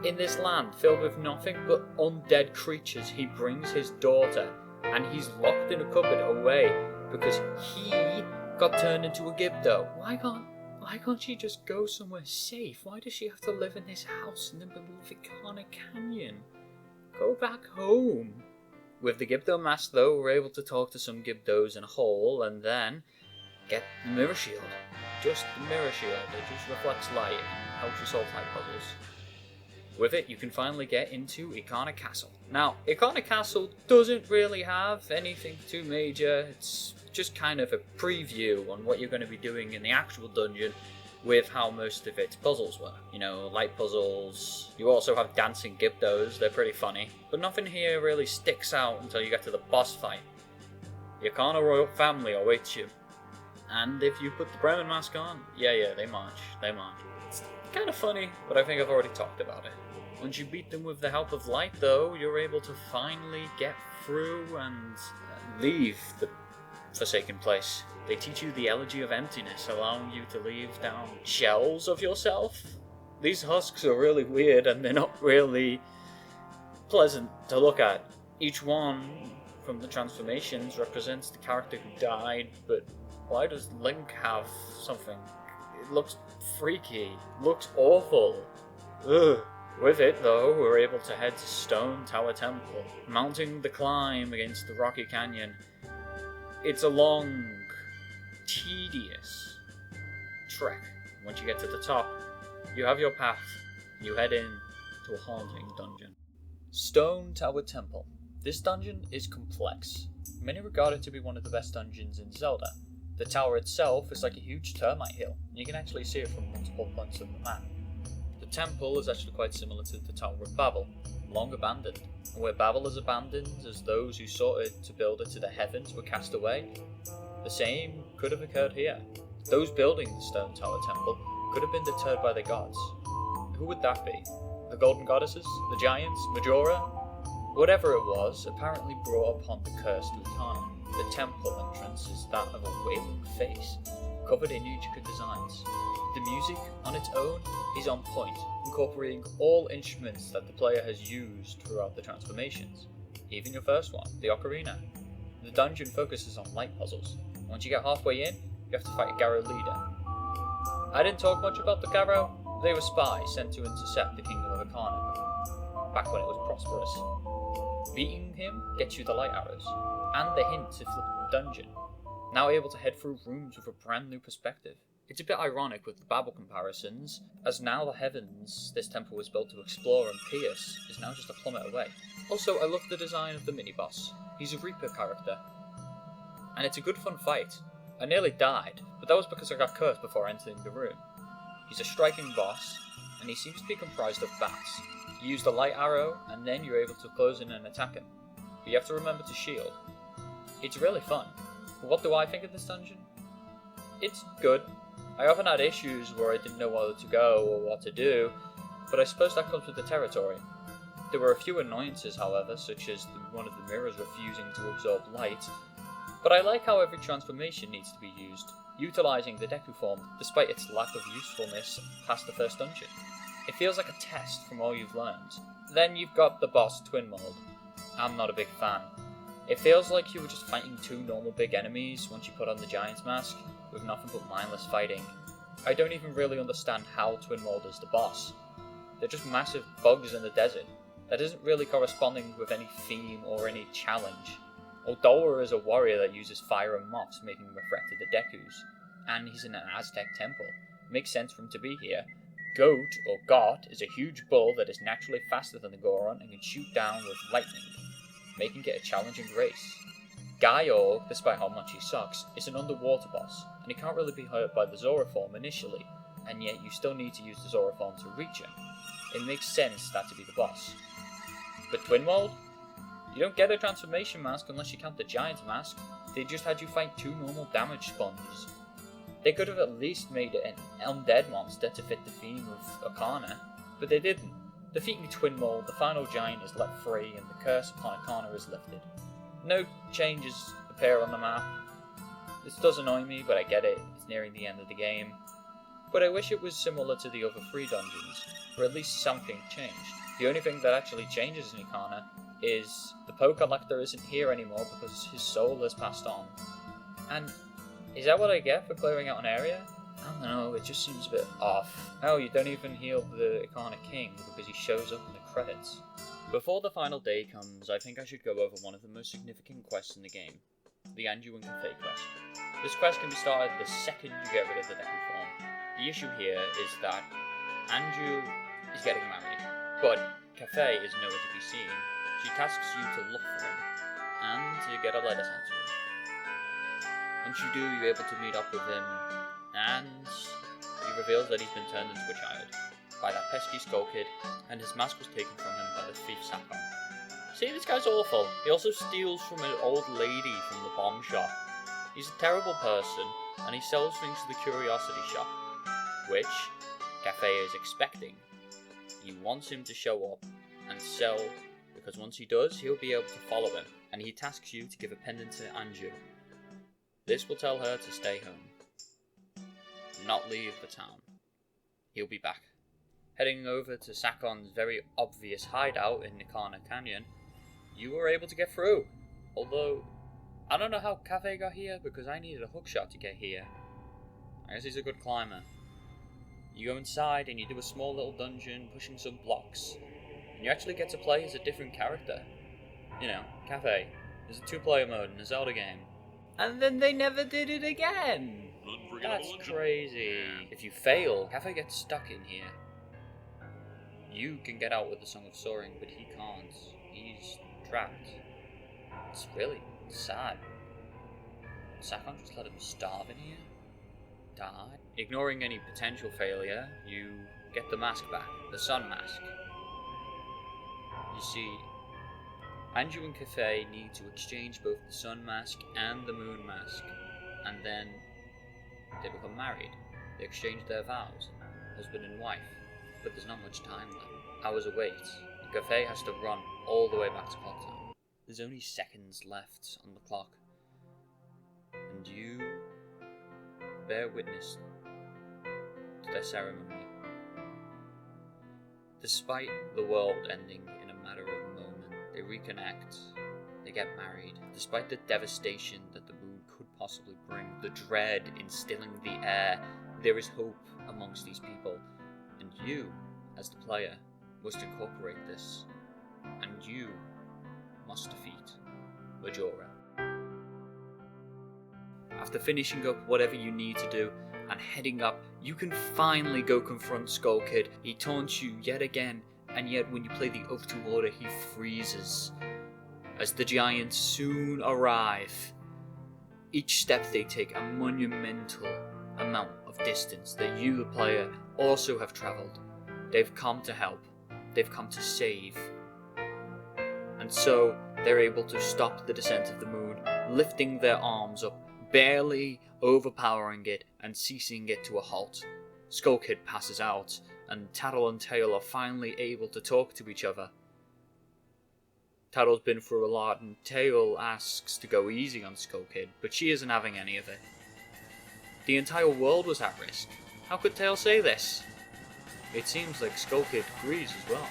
In this land filled with nothing but undead creatures, he brings his daughter, and he's locked in a cupboard away because he got turned into a Gibdo. Why can't she just go somewhere safe? Why does she have to live in this house in the middle of Ikana Canyon? Go back home. With the Gibdo mask, though, we're able to talk to some Gibdos in a hole and then get the mirror shield. Just the mirror shield. It just reflects light and helps you solve light puzzles. With it, you can finally get into Ikana Castle. Now, Ikana Castle doesn't really have anything too major. It's just kind of a preview on what you're going to be doing in the actual dungeon with how most of its puzzles work. You know, light puzzles. You also have dancing Gibdos, they're pretty funny. But nothing here really sticks out until you get to the boss fight. The Ikana royal family awaits you. And if you put the Bremen mask on, yeah, they march. It's kind of funny, but I think I've already talked about it. Once you beat them with the help of light, though, you're able to finally get through and leave the Forsaken Place. They teach you the Elegy of Emptiness, allowing you to leave down shells of yourself. These husks are really weird, and they're not really pleasant to look at. Each one from the transformations represents the character who died, but why does Link have something? It looks freaky, looks awful. Ugh. With it, though, we're able to head to Stone Tower Temple, mounting the climb against the rocky canyon. It's a long, tedious trek. Once you get to the top, you have your path. You head in to a haunting dungeon. Stone Tower Temple. This dungeon is complex. Many regard it to be one of the best dungeons in Zelda. The tower itself is like a huge termite hill, and you can actually see it from multiple points of the map. The temple is actually quite similar to the Tower of Babel, long abandoned. And where Babel is abandoned as those who sought it to build it to the heavens were cast away, the same could have occurred here. Those building the Stone Tower Temple could have been deterred by the gods. Who would that be? The Golden Goddesses? The Giants? Majora? Whatever it was, apparently brought upon the cursed Ikana. The temple entrance is that of a wailing face, covered in intricate designs. The music, on its own, is on point, incorporating all instruments that the player has used throughout the transformations, even your first one, the ocarina. The dungeon focuses on light puzzles. Once you get halfway in, you have to fight a Garo leader. I didn't talk much about the Garo. They were spies sent to intercept the Kingdom of Ikana, back when it was prosperous. Beating him gets you the light arrows, and the hint to flip the dungeon. Now able to head through rooms with a brand new perspective. It's a bit ironic with the Babel comparisons, as now the heavens this temple was built to explore and pierce is now just a plummet away. Also, I love the design of the mini-boss. He's a Reaper character, and it's a good fun fight. I nearly died, but that was because I got cursed before entering the room. He's a striking boss, and he seems to be comprised of bats. You use the light arrow, and then you're able to close in and attack him. But you have to remember to shield. It's really fun. But what do I think of this dungeon? It's good. I often had issues where I didn't know where to go or what to do, but I suppose that comes with the territory. There were a few annoyances, however, such as one of the mirrors refusing to absorb light, but I like how every transformation needs to be used, utilising the Deku form despite its lack of usefulness past the first dungeon. It feels like a test from all you've learned. Then you've got the boss Twin Mold. I'm not a big fan. It feels like you were just fighting two normal big enemies once you put on the Giant's Mask, with nothing but mindless fighting. I don't even really understand how Twin Mold is the boss. They're just massive bugs in the desert. That isn't really corresponding with any theme or any challenge. Odoa is a warrior that uses fire and moths, making him a threat to the Dekus. And he's in an Aztec temple. Makes sense for him to be here. Goat, or Got, is a huge bull that is naturally faster than the Goron and can shoot down with lightning, making it a challenging race. Gaio, despite how much he sucks, is an underwater boss, and he can't really be hurt by the Zora form initially, and yet you still need to use the Zora form to reach him. It makes sense that to be the boss. But Twin Mold? You don't get a transformation mask unless you count the Giant's Mask. They just had you fight two normal damage sponges. They could have at least made it an undead monster to fit the theme of Akana, but they didn't. Defeating Twin Mold, the final giant is let free and the curse upon Akana is lifted. No changes appear on the map. This does annoy me, but I get it, it's nearing the end of the game. But I wish it was similar to the other 3 dungeons, or at least something changed. The only thing that actually changes in Akana is the Poe Collector isn't here anymore because his soul has passed on. And is that what I get for clearing out an area? I don't know, it just seems a bit off. Hell, you don't even heal the Akana King because he shows up in the credits. Before the final day comes, I think I should go over one of the most significant quests in the game, the Anju and Cafe quest. This quest can be started the second you get rid of the Deku form. The issue here is that Anju is getting married, but Cafe is nowhere to be seen. She tasks you to look for him, and to get a letter sent to him. Once you do, you're able to meet up with him, and he reveals that he's been turned into a child by that pesky Skull Kid, and his mask was taken from him by the thief Sakon. See, this guy's awful. He also steals from an old lady from the bomb shop. He's a terrible person, and he sells things to the curiosity shop, which Cafe is expecting. He wants him to show up and sell, because once he does, he'll be able to follow him, and he tasks you to give a pendant to Anju. This will tell her to stay home, not leave the town. He'll be back. Heading over to Sakon's very obvious hideout in Nikana Canyon, you were able to get through. Although, I don't know how Cafe got here because I needed a hookshot to get here. I guess he's a good climber. You go inside and you do a small little dungeon pushing some blocks, and you actually get to play as a different character. You know, Cafe. There's a 2-player mode in a Zelda game. And then they never did it again! That's crazy. If you fail, Cafe gets stuck in here. You can get out with the Song of Soaring, but he can't. He's trapped. It's really sad. Sakon just let him starve in here? Die? Ignoring any potential failure, you get the mask back, the Sun Mask. You see, Anju and Cafe need to exchange both the Sun Mask and the Moon Mask, and then they become married. They exchange their vows, husband and wife, but there's not much time left. Hours await, and Cafe has to run all the way back to Clocktown. There's only seconds left on the clock, and you bear witness to their ceremony. Despite the world ending in a matter of a moment, they reconnect, they get married. Despite the devastation that the moon could possibly bring, the dread instilling the air, there is hope amongst these people, and you, as the player, must incorporate this, and you must defeat Majora. After finishing up whatever you need to do and heading up, you can finally go confront Skull Kid. He taunts you yet again, and yet when you play the Oath to Order, he freezes. As the giants soon arrive, each step they take a monumental amount of distance that you, the player, also have travelled. They've come to help. They've come to save. And so, they're able to stop the descent of the moon, lifting their arms up, barely overpowering it and ceasing it to a halt. Skull Kid passes out, and Tattle and Tail are finally able to talk to each other. Tattle's been through a lot, and Tail asks to go easy on Skull Kid, but she isn't having any of it. The entire world was at risk. How could Tail say this? It seems like Skull Kid agrees as well.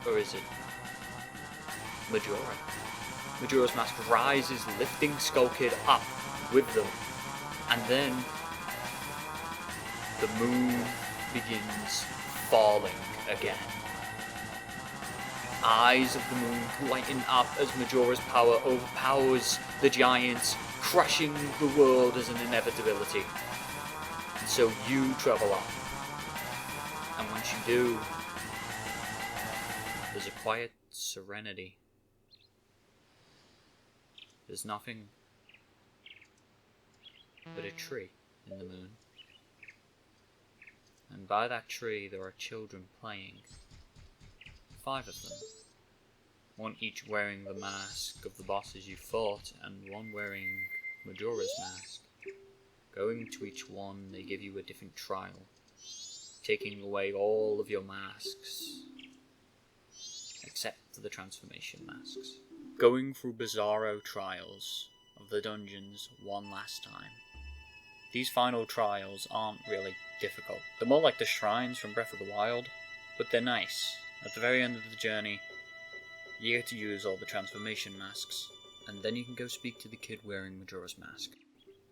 Or is it Majora? Majora's Mask rises, lifting Skull Kid up with them, and then the moon begins falling again. Eyes of the moon lighten up as Majora's power overpowers the giants, crushing the world as an inevitability. And so you travel on. And once you do, there's a quiet serenity. There's nothing but a tree in the moon. And by that tree there are children playing. 5 of them. One each wearing the mask of the bosses you fought, and one wearing Majora's mask. Going to each one, they give you a different trial, taking away all of your masks, except for the transformation masks. Going through bizarro trials of the dungeons one last time. These final trials aren't really difficult. They're more like the shrines from Breath of the Wild, but they're nice. At the very end of the journey, you get to use all the transformation masks, and then you can go speak to the kid wearing Majora's mask.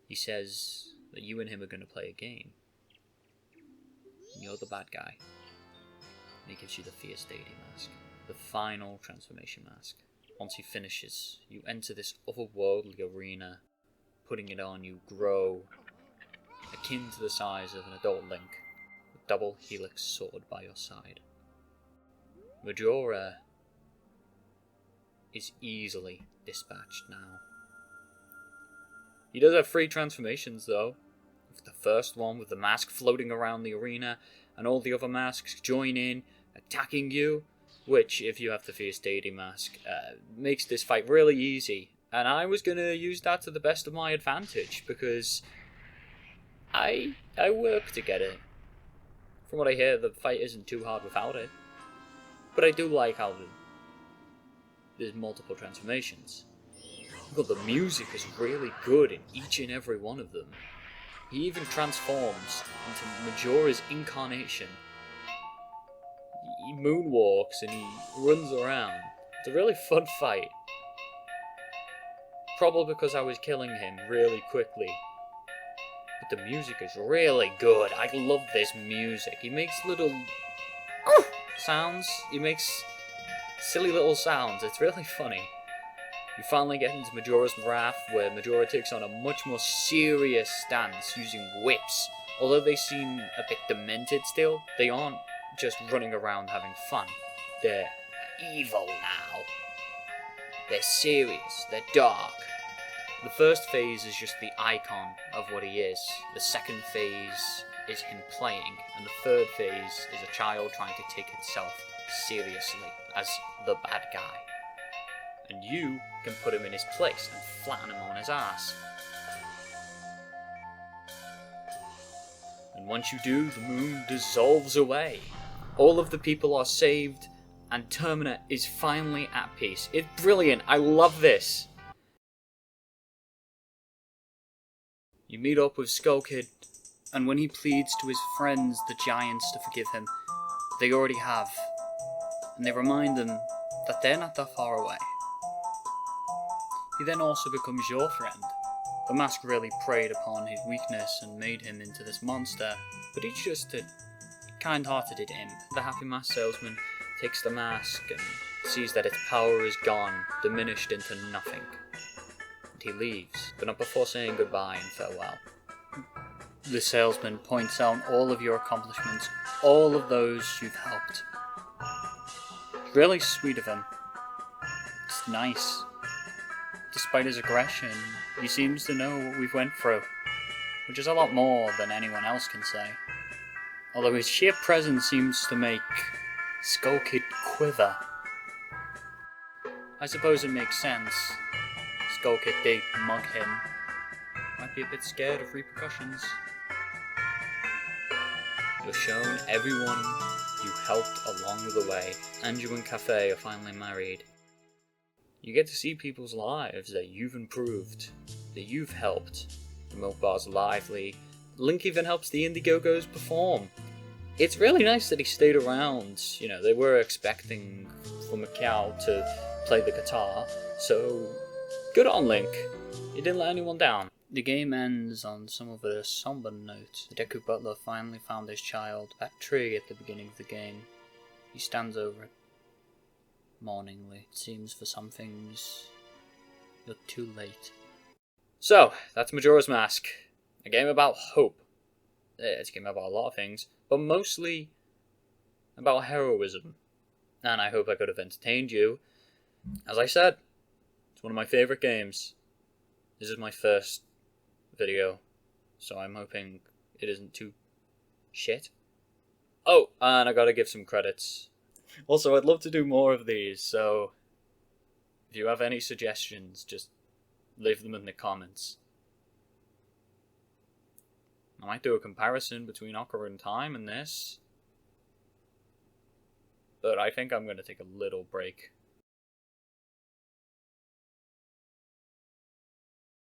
He says that you and him are going to play a game. And you're the bad guy. And he gives you the Fierce Deity mask, the final transformation mask. Once he finishes, you enter this otherworldly arena. Putting it on, you grow akin to the size of an adult Link, with double helix sword by your side. Majora is easily dispatched now. He does have 3 transformations though. The first one with the mask floating around the arena, and all the other masks join in, attacking you, which, if you have the Fierce Deity mask, makes this fight really easy. And I was going to use that to the best of my advantage, because I work to get it. From what I hear, the fight isn't too hard without it. But I do like how there's multiple transformations. But the music is really good in each and every one of them. He even transforms into Majora's incarnation. He moonwalks and he runs around. It's a really fun fight. Probably because I was killing him really quickly. But the music is really good. I love this music. He makes little sounds. He makes silly little sounds. It's really funny. You finally get into Majora's Wrath, where Majora takes on a much more serious stance using whips. Although they seem a bit demented still, they aren't just running around having fun. They're evil now. They're serious. They're dark. The first phase is just the icon of what he is. The second phase is him playing, and the third phase is a child trying to take itself seriously as the bad guy. And you can put him in his place and flatten him on his ass. And once you do, the moon dissolves away. All of the people are saved, and Termina is finally at peace. It's brilliant, I love this! You meet up with Skull Kid, and when he pleads to his friends, the giants, to forgive him, they already have. And they remind them that they're not that far away. He then also becomes your friend. The mask really preyed upon his weakness and made him into this monster, but he's just a kind-hearted imp. The happy mask salesman takes the mask and sees that its power is gone, diminished into nothing. And he leaves, but not before saying goodbye and farewell. The salesman points out all of your accomplishments, all of those you've helped. It's really sweet of him. It's nice. Despite his aggression, he seems to know what we've went through, which is a lot more than anyone else can say. Although his sheer presence seems to make Skull Kid quiver. I suppose it makes sense. Skull Kid did mug him. Might be a bit scared of repercussions. You're shown everyone you helped along the way. Anju and Cafe are finally married. You get to see people's lives that you've improved, that you've helped. The milk bar's lively. Link even helps the Indiegogos perform. It's really nice that he stayed around. You know, they were expecting for Macau to play the guitar, so good on Link. He didn't let anyone down. The game ends on somewhat of a somber note. The Deku Butler finally found his child. That tree at the beginning of the game. He stands over it. Mourningly. It seems for some things you're too late. So, that's Majora's Mask. A game about hope. It's a game about a lot of things, but mostly about heroism. And I hope I could have entertained you. As I said, it's one of my favourite games. This is my first video, so I'm hoping it isn't too shit. Oh, and I gotta give some credits. Also, I'd love to do more of these, so if you have any suggestions, just leave them in the comments. I might do a comparison between Ocarina of Time and this, but I think I'm going to take a little break